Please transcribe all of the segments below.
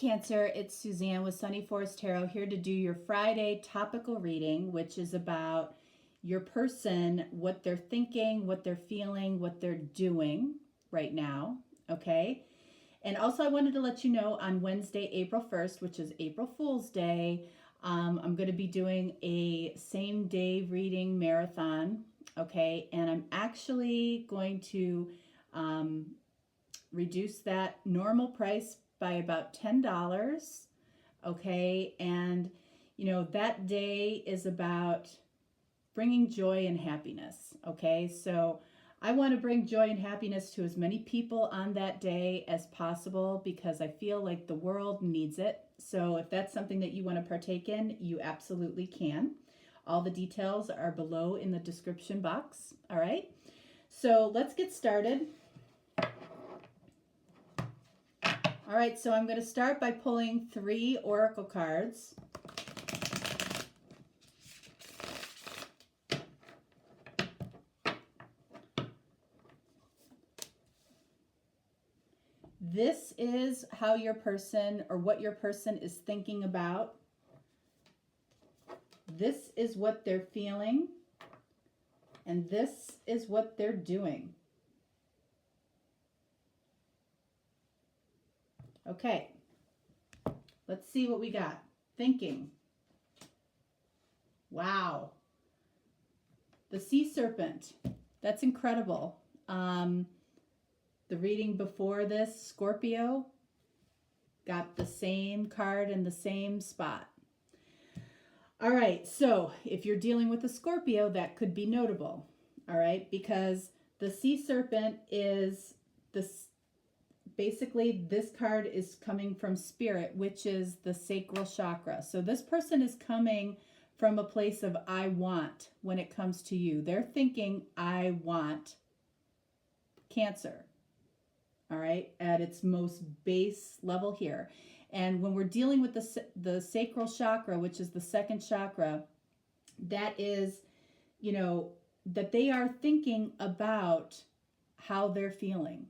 Cancer, it's Suzanne with Sunny Forest Tarot here to do your Friday topical reading, which is about your person, what they're thinking, what they're feeling, what they're doing right now, okay? And also I wanted to let you know on Wednesday, April 1st, which is April Fool's Day, I'm going to be doing a same-day reading marathon, okay? And I'm actually going to reduce that normal price by about $10, okay? And, you know, that day is about bringing joy and happiness, okay? So I want to bring joy and happiness to as many people on that day as possible because I feel like the world needs it. So if that's something that you want to partake in, you absolutely can. All the details are below in the description box, all right? So let's get started. All right, so I'm going to start by pulling 3 oracle cards. This is how your person or what your person is thinking about. This is what they're feeling. And this is what they're doing. Okay, let's see what we got. Thinking. Wow. The sea serpent. That's incredible. The reading before this, Scorpio, got the same card in the same spot. All right, so if you're dealing with a Scorpio, that could be notable, all right, because the sea serpent is this. Basically, this card is coming from spirit, which is the sacral chakra. So this person is coming from a place of I want when it comes to you. They're thinking I want Cancer. All right, at its most base level here. And when we're dealing with the sacral chakra, which is the second chakra, that is, you know, that they are thinking about how they're feeling.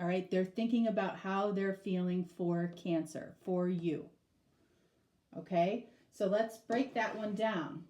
All right, they're thinking about how they're feeling for Cancer, for you. Okay, so let's break that one down.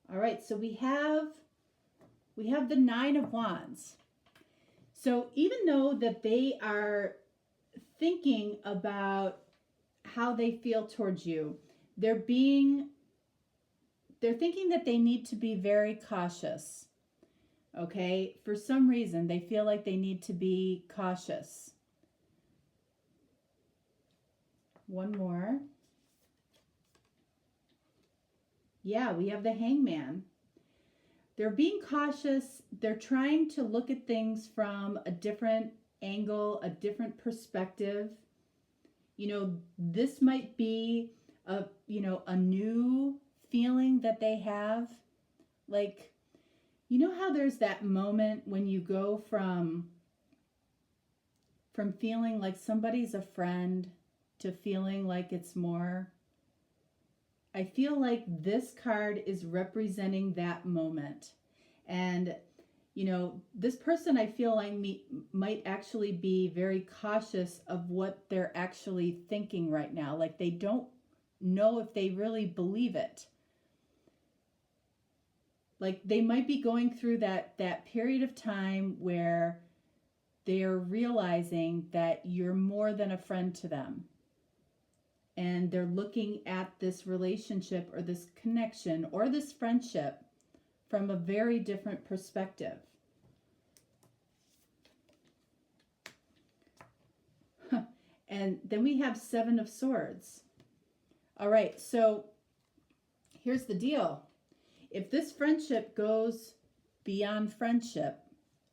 All right, so we have the 9 of Wands. So even though that they are thinking about how they feel towards you, they're thinking that they need to be very cautious. Okay? For some reason, they feel like they need to be cautious. One more. Yeah, we have the Hangman. They're being cautious. They're trying to look at things from a different angle, a different perspective. You know, this might be a new feeling that they have. Like, you know how there's that moment when you go from feeling like somebody's a friend to feeling like it's more. I feel like this card is representing that moment. And, you know, this person I feel like might actually be very cautious of what they're actually thinking right now. Like they don't know if they really believe it. Like they might be going through that period of time where they're realizing that you're more than a friend to them. And they're looking at this relationship or this connection or this friendship from a very different perspective. And then we have 7 of Swords. All right, so here's the deal. If this friendship goes beyond friendship,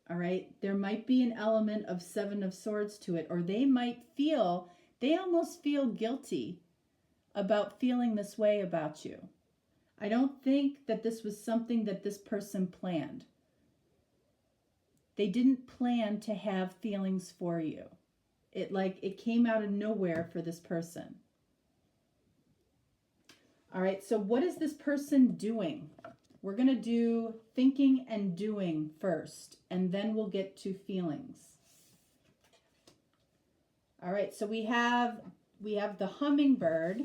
all right, there might be an element of 7 of Swords to it, or they almost feel guilty about feeling this way about you. I don't think that this was something that this person planned. They didn't plan to have feelings for you. It came out of nowhere for this person. All right, so what is this person doing? We're going to do thinking and doing first, and then we'll get to feelings. All right, so we have the hummingbird.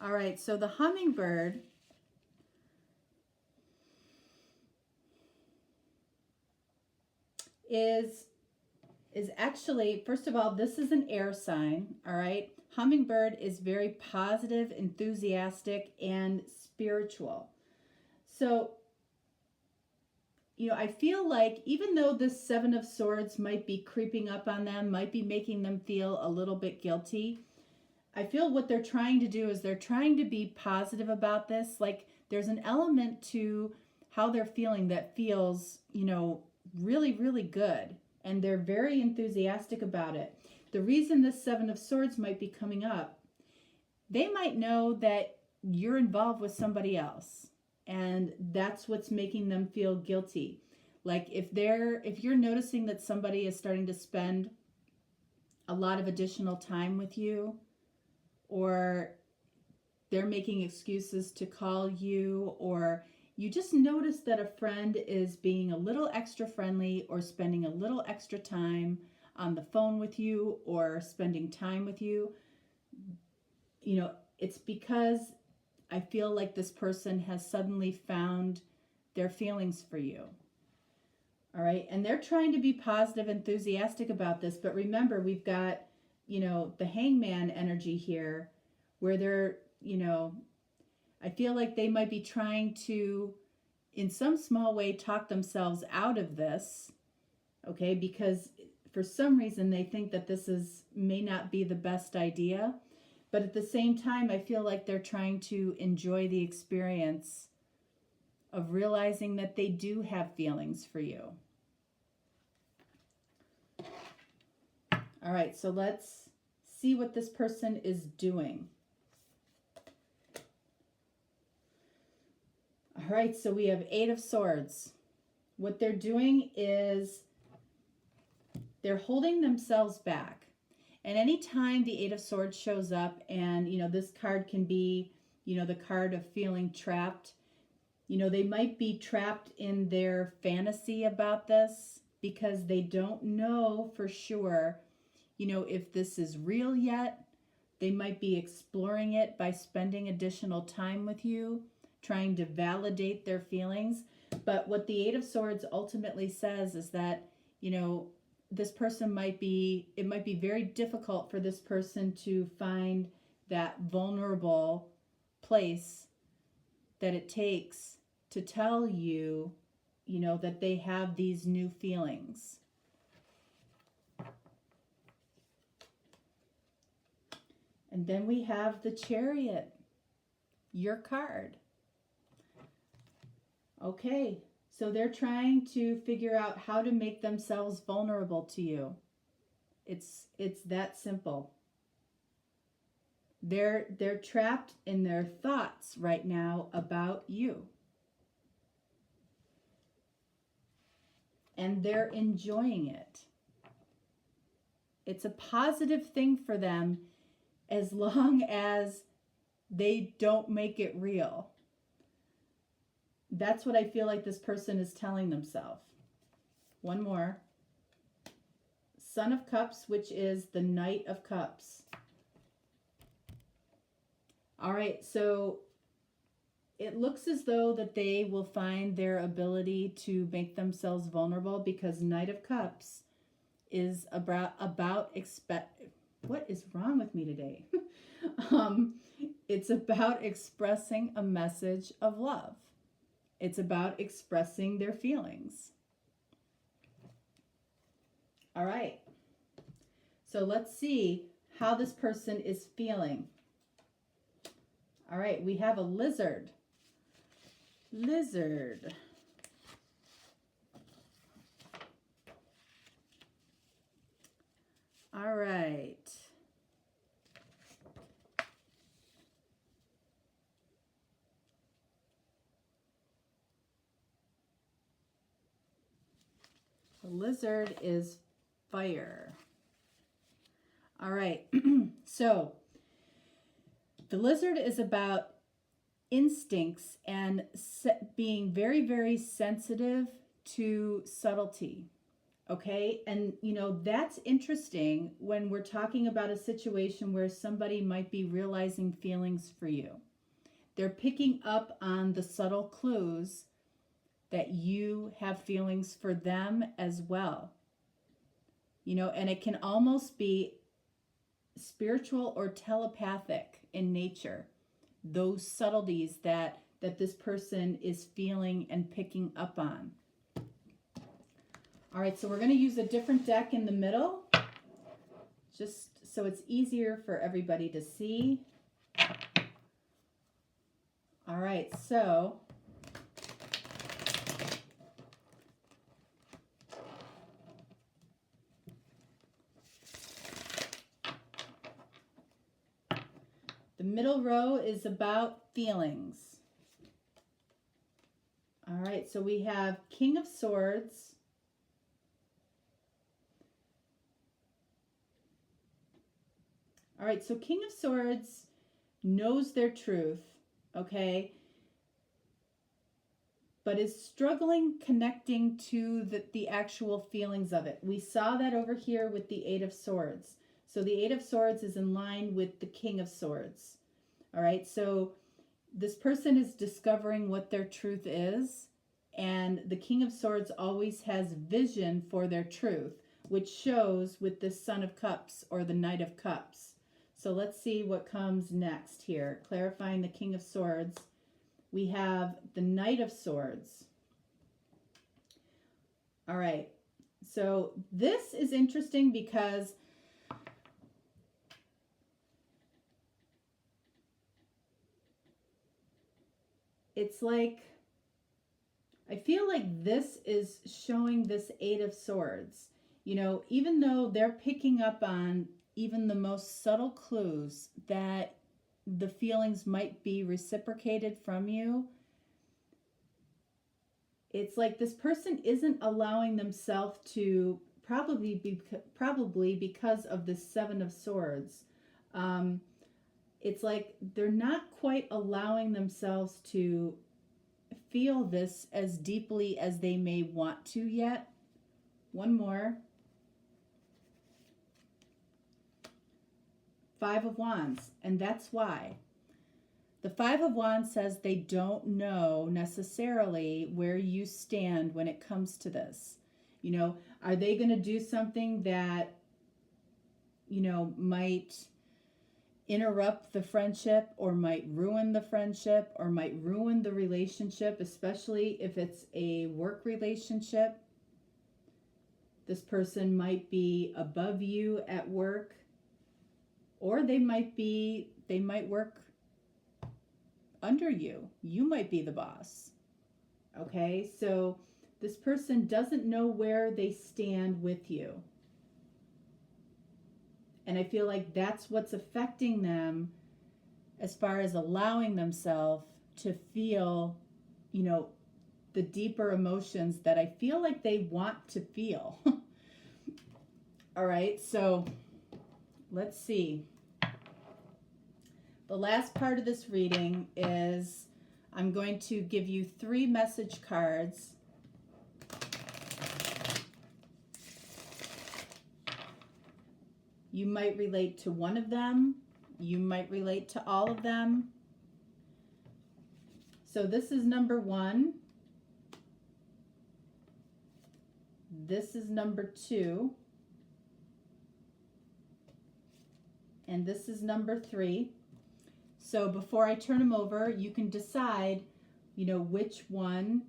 All right, so the hummingbird is actually, first of all, this is an air sign, all right? Hummingbird is very positive, enthusiastic, and spiritual. So, I feel like even though this Seven of Swords might be creeping up on them, might be making them feel a little bit guilty, I feel what they're trying to do is they're trying to be positive about this. Like there's an element to how they're feeling that feels, really, really good. And they're very enthusiastic about it. The reason this Seven of Swords might be coming up, they might know that you're involved with somebody else. And that's what's making them feel guilty. Like if you're noticing that somebody is starting to spend a lot of additional time with you, or they're making excuses to call you, or you just notice that a friend is being a little extra friendly or spending a little extra time on the phone with you or spending time with you, it's because I feel like this person has suddenly found their feelings for you. All right. And they're trying to be positive, enthusiastic about this. But remember, we've got, the hangman energy here where they're, I feel like they might be trying to, in some small way, talk themselves out of this. Okay. Because for some reason they think that may not be the best idea. But at the same time, I feel like they're trying to enjoy the experience of realizing that they do have feelings for you. All right, so let's see what this person is doing. All right, so we have Eight of Swords. What they're doing is they're holding themselves back. And anytime the Eight of Swords shows up, and, this card can be, the card of feeling trapped, they might be trapped in their fantasy about this because they don't know for sure, if this is real yet. They might be exploring it by spending additional time with you, trying to validate their feelings. But what the Eight of Swords ultimately says is that, this person it might be very difficult for this person to find that vulnerable place that it takes to tell you, that they have these new feelings. And then we have the Chariot, your card. Okay, so they're trying to figure out how to make themselves vulnerable to you. It's that simple. They're trapped in their thoughts right now about you. And they're enjoying it. It's a positive thing for them as long as they don't make it real. That's what I feel like this person is telling themselves. One more. Son of Cups, which is the Knight of Cups. All right, so it looks as though that they will find their ability to make themselves vulnerable because Knight of Cups is about what is wrong with me today? It's about expressing a message of love. It's about expressing their feelings. All right. So let's see how this person is feeling. All right, we have a lizard. Lizard. All right. The lizard is fire. All right. So the lizard is about instincts and being very, very sensitive to subtlety. Okay. And, that's interesting when we're talking about a situation where somebody might be realizing feelings for you. They're picking up on the subtle clues that you have feelings for them as well. And it can almost be spiritual or telepathic in nature. Those subtleties that this person is feeling and picking up on. All right, so we're going to use a different deck in the middle, just so it's easier for everybody to see. All right, so the middle row is about feelings. All right, so we have King of Swords. All right, so King of Swords knows their truth, okay, but is struggling connecting to the actual feelings of it. We saw that over here with the Eight of Swords. So the Eight of Swords is in line with the King of Swords. All right, so this person is discovering what their truth is, and the King of Swords always has vision for their truth, which shows with the Son of Cups or the Knight of Cups. So let's see what comes next here. Clarifying the King of Swords, we have the Knight of Swords. All right, so this is interesting because it's like, I feel like this is showing this Eight of Swords. Even though they're picking up on even the most subtle clues that the feelings might be reciprocated from you, it's like this person isn't allowing themselves to, probably because of the Seven of Swords. It's like they're not quite allowing themselves to feel this as deeply as they may want to yet. One more. Five of Wands, and that's why. The Five of Wands says they don't know necessarily where you stand when it comes to this. Are they going to do something that, might interrupt the friendship or might ruin the friendship or might ruin the relationship, especially if it's a work relationship? This person might be above you at work, or they might work under you. You might be the boss. Okay, so this person doesn't know where they stand with you. And I feel like that's what's affecting them as far as allowing themselves to feel, the deeper emotions that I feel like they want to feel. All right, so let's see. The last part of this reading is I'm going to give you 3 message cards. You might relate to one of them. You might relate to all of them. So this is number 1. This is number 2. And this is number 3. So before I turn them over, you can decide, which one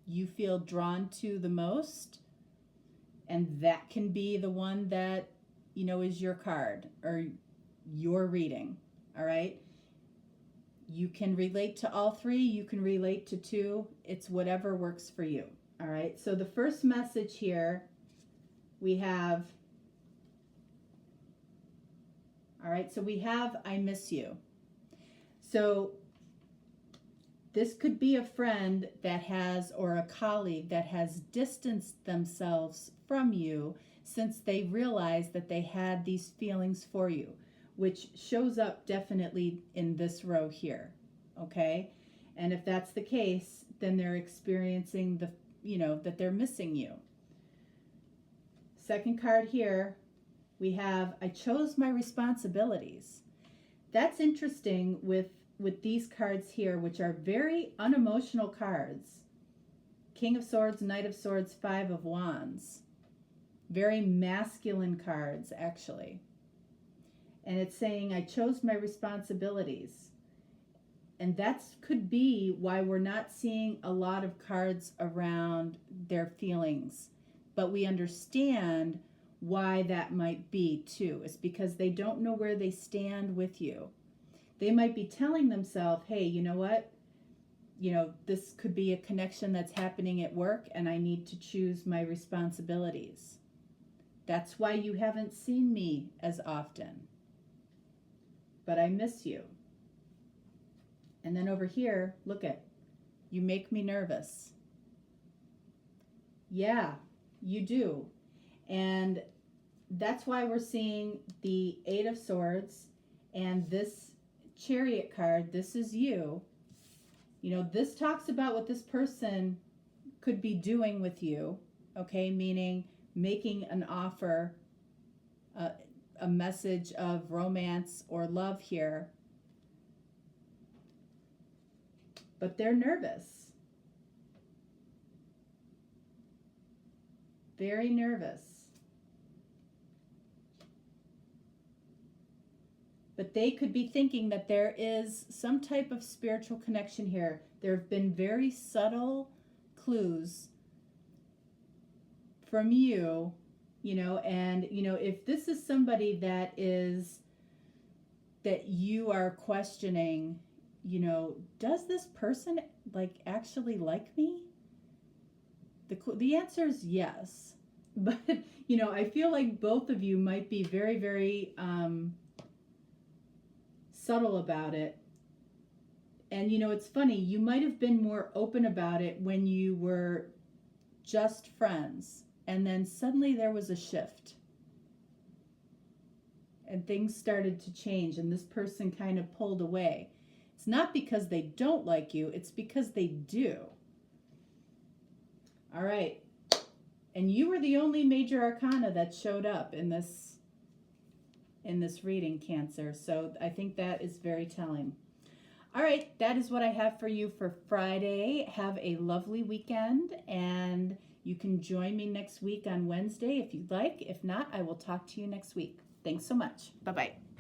you feel drawn to the most. And that can be the one that, is your card or your reading. All right. You can relate to all 3. You can relate to 2. It's whatever works for you. All right. So the first message here we have, I miss you. So This could be a friend that has, or a colleague that has distanced themselves from you since they realized that they had these feelings for you, which shows up definitely in this row here, okay? And if that's the case, then they're experiencing the, that they're missing you. Second card here, we have, I chose my responsibilities. That's interesting with these cards here, which are very unemotional cards. King of Swords, Knight of Swords, Five of Wands. Very masculine cards, actually. And it's saying, I chose my responsibilities. And that could be why we're not seeing a lot of cards around their feelings. But we understand why that might be too. It's because they don't know where they stand with you. They might be telling themselves, hey, you know what? This could be a connection that's happening at work and I need to choose my responsibilities. That's why you haven't seen me as often. But I miss you. And then over here, look at, you make me nervous. Yeah, you do. And that's why we're seeing the Eight of Swords and this Chariot card. This is you. This talks about what this person could be doing with you, okay? Meaning making an offer, a message of romance or love here. But they're nervous. Very nervous. But they could be thinking that there is some type of spiritual connection here. There have been very subtle clues from you, and, if this is somebody that you are questioning, does this person actually like me? The answer is yes. But, I feel like both of you might be very, very, subtle about it. And it's funny, you might have been more open about it when you were just friends, and then suddenly there was a shift and things started to change and this person kind of pulled away. It's not because they don't like you, it's because they do. All right, and you were the only major arcana that showed up in this reading, Cancer. So I think that is very telling. All right, that is what I have for you for Friday. Have a lovely weekend, and you can join me next week on Wednesday if you'd like. If not, I will talk to you next week. Thanks so much. Bye-bye.